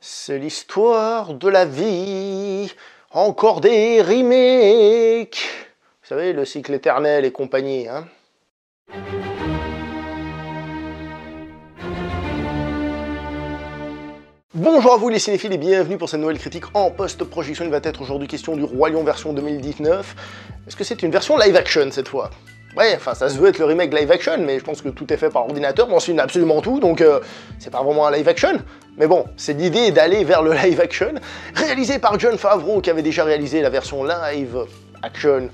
C'est l'histoire de la vie, encore des remakes. Vous savez, le cycle éternel et compagnie, hein. Bonjour à vous les cinéphiles et bienvenue pour cette nouvelle critique en post-projection. Il va être aujourd'hui question du Roi Lion version 2019. Est-ce que c'est une version live action cette fois? Ouais, enfin ça se veut être le remake live action, mais je pense que tout est fait par ordinateur, on signe absolument tout, donc c'est pas vraiment un live action. Mais bon, c'est l'idée d'aller vers le live action, réalisé par Jon Favreau, qui avait déjà réalisé la version live action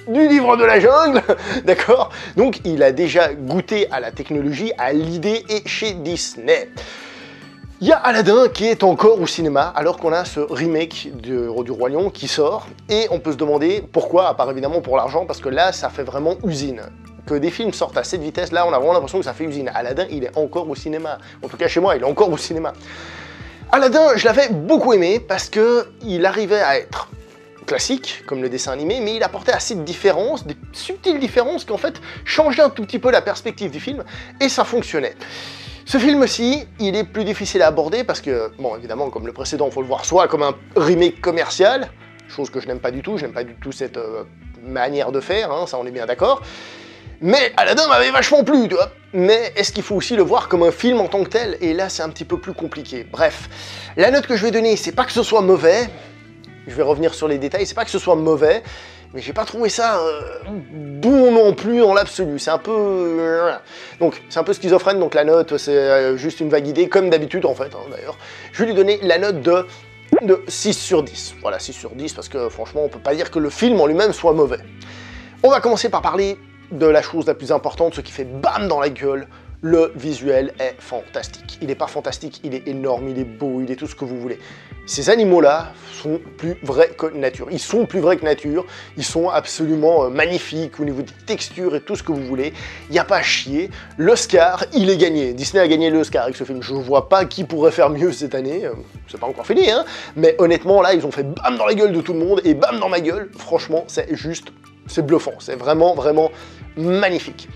du livre de la jungle, d'accord? Donc il a déjà goûté à la technologie, à l'idée, et chez Disney. Il y a Aladdin qui est encore au cinéma, alors qu'on a ce remake du Roi Lion qui sort, et on peut se demander pourquoi, à part évidemment pour l'argent, parce que là, ça fait vraiment usine. Que des films sortent à cette vitesse, là, on a vraiment l'impression que ça fait usine. Aladdin, il est encore au cinéma. En tout cas, chez moi, il est encore au cinéma. Aladdin, je l'avais beaucoup aimé, parce que il arrivait à être classique, comme le dessin animé, mais il apportait assez de différences, des subtiles différences qui, en fait, changeaient un tout petit peu la perspective du film, et ça fonctionnait. Ce film-ci, il est plus difficile à aborder parce que, bon, évidemment, comme le précédent, il faut le voir soit comme un remake commercial, chose que je n'aime pas du tout, je n'aime pas du tout cette manière de faire, hein, ça on est bien d'accord, mais Aladdin m'avait vachement plu, tu vois. Mais est-ce qu'il faut aussi le voir comme un film en tant que tel? Et là, c'est un petit peu plus compliqué. Bref, la note que je vais donner, c'est pas que ce soit mauvais, je vais revenir sur les détails, c'est pas que ce soit mauvais, mais j'ai pas trouvé ça bon non plus dans l'absolu, c'est un peu... Donc, c'est un peu schizophrène, donc la note, c'est juste une vague idée, comme d'habitude en fait, hein, d'ailleurs. Je vais lui donner la note de 6 sur 10. Voilà, 6 sur 10, parce que franchement, on peut pas dire que le film en lui-même soit mauvais. On va commencer par parler de la chose la plus importante, ce qui fait BAM dans la gueule. Le visuel est fantastique. Il n'est pas fantastique, il est énorme, il est beau, il est tout ce que vous voulez. Ces animaux-là sont plus vrais que nature. Ils sont plus vrais que nature, ils sont absolument magnifiques au niveau des textures et tout ce que vous voulez. Il n'y a pas à chier. L'Oscar, il est gagné. Disney a gagné l'Oscar avec ce film. Je ne vois pas qui pourrait faire mieux cette année. C'est pas encore fini, hein. Mais honnêtement, là, ils ont fait BAM dans la gueule de tout le monde et BAM dans ma gueule. Franchement, c'est juste... c'est bluffant. C'est vraiment, vraiment magnifique.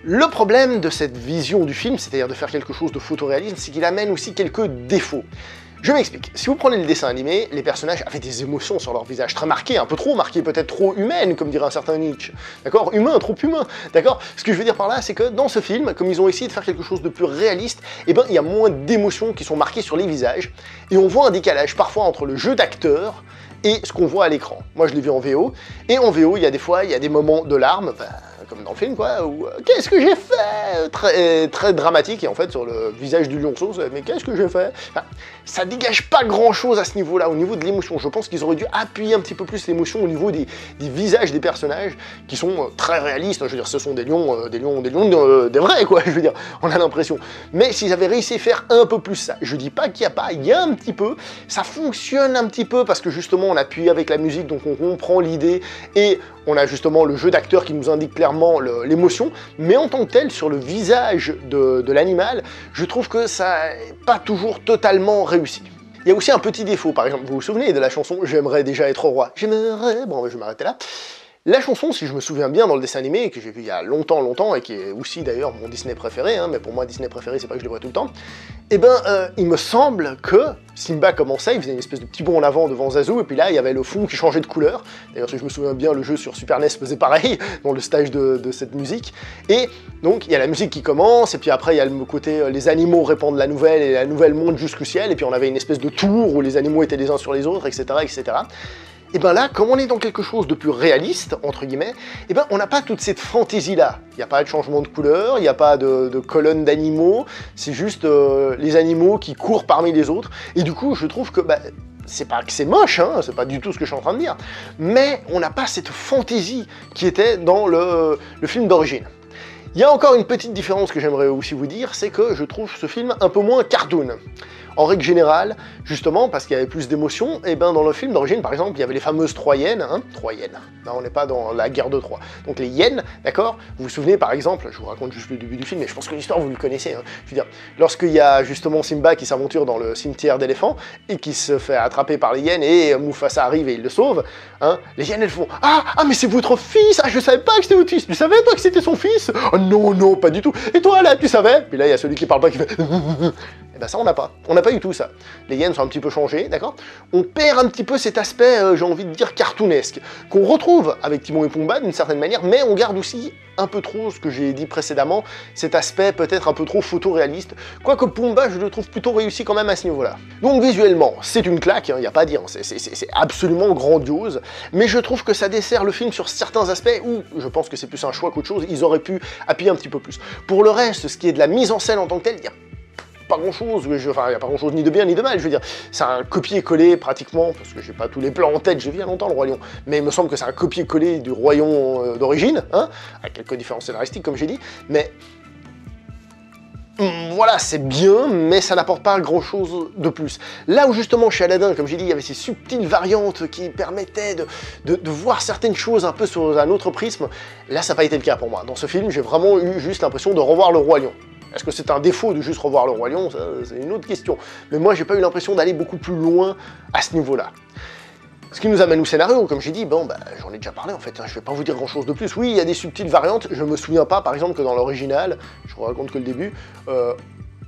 Le problème de cette vision du film, c'est-à-dire de faire quelque chose de photoréalisme, c'est qu'il amène aussi quelques défauts. Je m'explique. Si vous prenez le dessin animé, les personnages avaient des émotions sur leur visage très marquées, un peu trop marquées, peut-être trop humaines, comme dirait un certain Nietzsche. D'accord? Humain, trop humain. D'accord? Ce que je veux dire par là, c'est que dans ce film, comme ils ont essayé de faire quelque chose de plus réaliste, eh ben, il y a moins d'émotions qui sont marquées sur les visages, et on voit un décalage parfois entre le jeu d'acteur et ce qu'on voit à l'écran. Moi, je l'ai vu en VO, et en VO, il y a des fois, il y a des moments de larmes, comme dans le film, quoi, où qu'est-ce que j'ai fait, très dramatique, et en fait, sur le visage du lionceau, mais qu'est-ce que j'ai fait? Enfin, ça dégage pas grand-chose à ce niveau-là, au niveau de l'émotion. Je pense qu'ils auraient dû appuyer un petit peu plus l'émotion au niveau des visages des personnages, qui sont très réalistes. Je veux dire, ce sont des lions, des vrais, quoi, je veux dire, on a l'impression. Mais s'ils avaient réussi à faire un peu plus ça, je dis pas qu'il y a pas, il y a un petit peu, ça fonctionne un petit peu, parce que justement, on appuie avec la musique, donc on comprend l'idée, et on a justement le jeu d'acteur qui nous indique clairement l'émotion, mais en tant que tel, sur le visage de l'animal, je trouve que ça n'est pas toujours totalement réussi. Il y a aussi un petit défaut, par exemple, vous vous souvenez de la chanson « J'aimerais déjà être roi ». J'aimerais... Bon, je vais m'arrêter là. La chanson, si je me souviens bien dans le dessin animé, que j'ai vu il y a longtemps, et qui est aussi d'ailleurs mon Disney préféré, hein, mais pour moi Disney préféré c'est pas que je le vois tout le temps, eh ben il me semble que Simba commençait, il faisait une espèce de petit bond en avant devant Zazu, et puis là il y avait le fond qui changeait de couleur. D'ailleurs si je me souviens bien, le jeu sur Super NES faisait pareil, dans le stage de cette musique. Et donc il y a la musique qui commence, et puis après il y a le côté les animaux répandent la nouvelle, et la nouvelle monte jusqu'au ciel, et puis on avait une espèce de tour où les animaux étaient les uns sur les autres, etc. etc. Et ben là, comme on est dans quelque chose de plus réaliste, entre guillemets, et ben on n'a pas toute cette fantaisie-là. Il n'y a pas de changement de couleur, il n'y a pas de colonne d'animaux, c'est juste les animaux qui courent parmi les autres. Et du coup, je trouve que, c'est pas que c'est moche, hein, c'est pas du tout ce que je suis en train de dire, mais on n'a pas cette fantaisie qui était dans le film d'origine. Il y a encore une petite différence que j'aimerais aussi vous dire, c'est que je trouve ce film un peu moins cartoon. En règle générale, justement, parce qu'il y avait plus d'émotions, et ben dans le film d'origine, par exemple, il y avait les fameuses 3 hyènes, hein, 3 hyènes. Là, on n'est pas dans la guerre de Troie. Donc les hyènes, d'accord? Vous vous souvenez, par exemple, je vous raconte juste le début du film, mais je pense que l'histoire, vous le connaissez, hein. Je veux dire, lorsqu'il y a justement Simba qui s'aventure dans le cimetière d'éléphants, et qui se fait attraper par les hyènes, et Mufasa arrive et il le sauve, hein, les hyènes, elles font « Ah, mais c'est votre fils! Ah, je savais pas que c'était votre fils! Tu savais, toi, que c'était son fils? Oh non, non, pas du tout! Et toi, là, tu savais ?» Puis là, il y a celui qui parle pas qui fait... Et ben ça, on n'a pas pas du tout ça. Les hyènes sont un petit peu changées, d'accord? On perd un petit peu cet aspect, j'ai envie de dire, cartoonesque, qu'on retrouve avec Timon et Pumba d'une certaine manière, mais on garde aussi un peu trop, ce que j'ai dit précédemment, cet aspect peut-être un peu trop photoréaliste, quoique Pumba, je le trouve plutôt réussi quand même à ce niveau-là. Donc visuellement, c'est une claque, il n'y a pas à dire, c'est absolument grandiose, mais je trouve que ça dessert le film sur certains aspects où, je pense que c'est plus un choix qu'autre chose, ils auraient pu appuyer un petit peu plus. Pour le reste, ce qui est de la mise en scène en tant que telle, il y a pas grand chose, enfin il n'y a pas grand chose ni de bien ni de mal, je veux dire, c'est un copier-coller pratiquement, parce que j'ai pas tous les plans en tête, j'ai vu il y a longtemps le Roi Lion, mais il me semble que c'est un copier-coller du Roi Lion d'origine, hein, avec quelques différences scénaristiques comme j'ai dit, mais voilà, c'est bien, mais ça n'apporte pas grand chose de plus. Là où justement chez Aladdin, comme j'ai dit, il y avait ces subtiles variantes qui permettaient de voir certaines choses un peu sur un autre prisme, là ça n'a pas été le cas pour moi. Dans ce film, j'ai vraiment eu juste l'impression de revoir le Roi Lion. Est-ce que c'est un défaut de juste revoir le Roi Lion? Ça, c'est une autre question. Mais moi, j'ai pas eu l'impression d'aller beaucoup plus loin à ce niveau-là. Ce qui nous amène au scénario, comme j'ai dit, bon, bah, j'en ai déjà parlé en fait, hein, je vais pas vous dire grand chose de plus. Oui, il y a des subtiles variantes, je me souviens pas, par exemple, que dans l'original, je vous raconte que le début,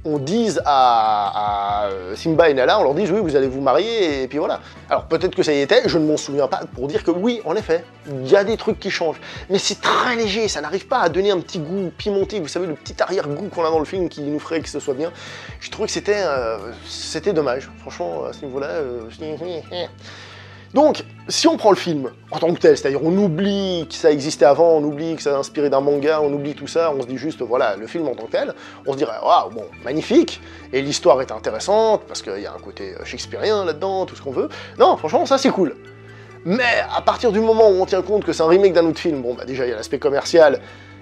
on dise à Simba et Nala, on leur dise oui, vous allez vous marier, et puis voilà. Alors peut-être que ça y était, je ne m'en souviens pas, pour dire que oui, en effet, il y a des trucs qui changent. Mais c'est très léger, ça n'arrive pas à donner un petit goût pimenté, vous savez, le petit arrière-goût qu'on a dans le film qui nous ferait que ce soit bien. Je trouvais que c'était dommage, franchement, à ce niveau-là. Donc, si on prend le film en tant que tel, c'est-à-dire on oublie que ça existait avant, on oublie que ça a inspiré d'un manga, on oublie tout ça, on se dit juste, voilà, le film en tant que tel, on se dirait, waouh, bon, magnifique, et l'histoire est intéressante, parce qu'il y a un côté shakespearien là-dedans, tout ce qu'on veut. Non, franchement, ça c'est cool. Mais à partir du moment où on tient compte que c'est un remake d'un autre film, bon, bah déjà, il y a l'aspect commercial,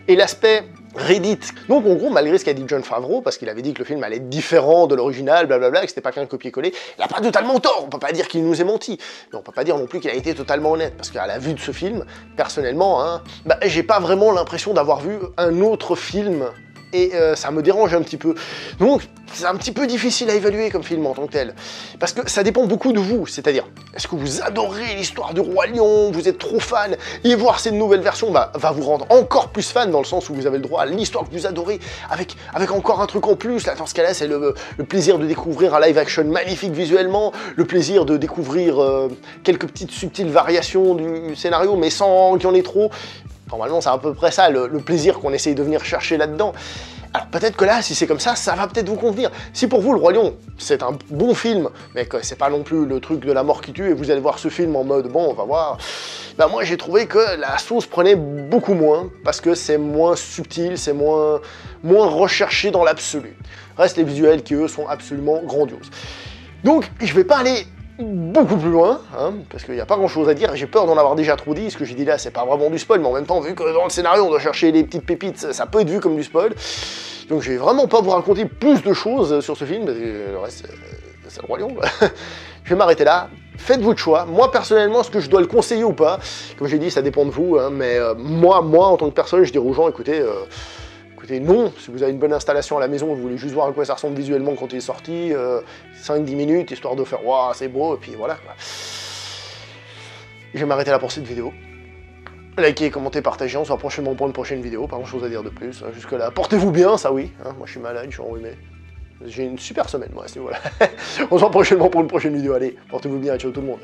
et l'aspect Reddit. Donc en gros, malgré ce qu'a dit Jon Favreau, parce qu'il avait dit que le film allait être différent de l'original, blablabla, que c'était pas qu'un copier-coller, il a pas totalement tort, on peut pas dire qu'il nous ait menti, mais on peut pas dire non plus qu'il a été totalement honnête, parce qu'à la vue de ce film, personnellement, hein, bah, j'ai pas vraiment l'impression d'avoir vu un autre film, et ça me dérange un petit peu. Donc c'est un petit peu difficile à évaluer comme film en tant que tel, parce que ça dépend beaucoup de vous, c'est-à-dire, est-ce que vous adorez l'histoire du Roi Lion, vous êtes trop fan, et voir cette nouvelle version va vous rendre encore plus fan, dans le sens où vous avez le droit à l'histoire que vous adorez, avec encore un truc en plus, là dans ce cas-là c'est le plaisir de découvrir un live-action magnifique visuellement, le plaisir de découvrir quelques petites subtiles variations du scénario, mais sans qu'il y en ait trop. Normalement, c'est à peu près ça, le plaisir qu'on essaye de venir chercher là-dedans. Alors peut-être que là, si c'est comme ça va peut-être vous convenir. Si pour vous, Le Roi Lion, c'est un bon film, mais que c'est pas non plus le truc de la mort qui tue, et vous allez voir ce film en mode, bon, on va voir, bah moi j'ai trouvé que la sauce prenait beaucoup moins, parce que c'est moins subtil, c'est moins recherché dans l'absolu. Reste les visuels qui, eux, sont absolument grandioses. Donc, je vais pas aller beaucoup plus loin, hein, parce qu'il n'y a pas grand chose à dire, j'ai peur d'en avoir déjà trop dit, ce que j'ai dit là c'est pas vraiment du spoil, mais en même temps vu que dans le scénario on doit chercher les petites pépites, ça peut être vu comme du spoil, donc je vais vraiment pas vous raconter plus de choses sur ce film, parce que le reste c'est le Roi Lion, je vais m'arrêter là, faites votre choix, moi personnellement est-ce que je dois le conseiller ou pas, comme j'ai dit ça dépend de vous, hein, mais moi en tant que personne je dirais aux gens écoutez, non, si vous avez une bonne installation à la maison, vous voulez juste voir à quoi ça ressemble visuellement quand il est sorti, 5-10 minutes, histoire de faire « Waouh, c'est beau », et puis voilà, quoi. Je vais m'arrêter là pour cette vidéo. Likez, commentez, partagez, on se voit prochainement pour une prochaine vidéo, pas grand chose à dire de plus, hein, jusque là. Portez-vous bien, ça oui, hein, moi je suis malade, je suis enrhumé. J'ai une super semaine, moi, à ce niveau-là. On se voit prochainement pour une prochaine vidéo, allez, portez-vous bien, ciao tout le monde.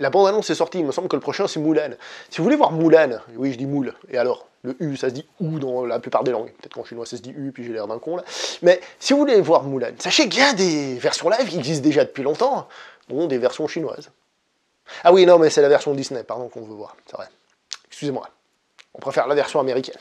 La bande-annonce est sortie, il me semble que le prochain c'est Mulan. Si vous voulez voir Mulan, oui je dis moule, et alors, le U ça se dit OU dans la plupart des langues, peut-être qu'en chinois ça se dit U, puis j'ai l'air d'un con là, mais si vous voulez voir Mulan, sachez qu'il y a des versions live qui existent déjà depuis longtemps, dont des versions chinoises. Ah oui, non mais c'est la version Disney, pardon, qu'on veut voir, c'est vrai. Excusez-moi, on préfère la version américaine.